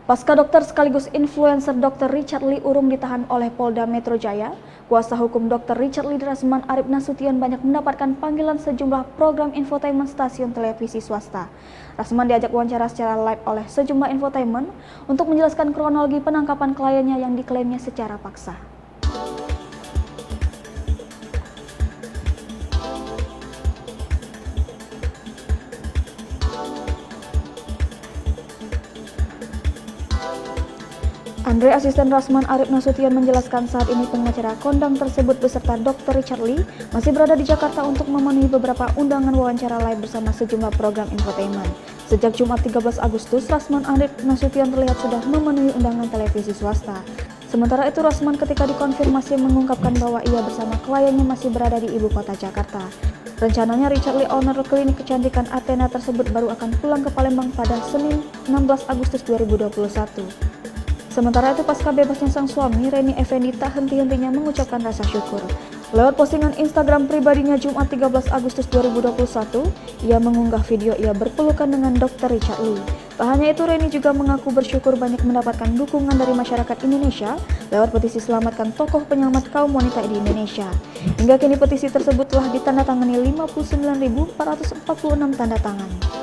Pasca dokter sekaligus influencer Dr. Richard Lee urung ditahan oleh Polda Metro Jaya, kuasa hukum Dr. Richard Lee Rasman Arif Nasution banyak mendapatkan panggilan sejumlah program infotainment stasiun televisi swasta. Rasman diajak wawancara secara live oleh sejumlah infotainment untuk menjelaskan kronologi penangkapan kliennya yang diklaimnya secara paksa. Andre, asisten Rasman Arif Nasution, menjelaskan saat ini pengacara kondang tersebut beserta Dr. Richard Lee masih berada di Jakarta untuk memenuhi beberapa undangan wawancara live bersama sejumlah program infotainment. Sejak Jumat 13 Agustus, Rasman Arif Nasution terlihat sudah memenuhi undangan televisi swasta. Sementara itu, Rasman ketika dikonfirmasi mengungkapkan bahwa ia bersama kliennya masih berada di ibu kota Jakarta. Rencananya Richard Lee, owner klinik kecantikan Athena tersebut, baru akan pulang ke Palembang pada Senin 16 Agustus 2021. Sementara itu, pasca bebasnya sang suami, Reni Effendi tak henti-hentinya mengucapkan rasa syukur. Lewat postingan Instagram pribadinya Jumat 13 Agustus 2021, ia mengunggah video ia berpelukan dengan Dr. Richard Lee. Tak hanya itu, Reni juga mengaku bersyukur banyak mendapatkan dukungan dari masyarakat Indonesia lewat petisi selamatkan tokoh penyelamat kaum wanita di Indonesia. Hingga kini petisi tersebut telah ditandatangani 59.446 tanda tangan.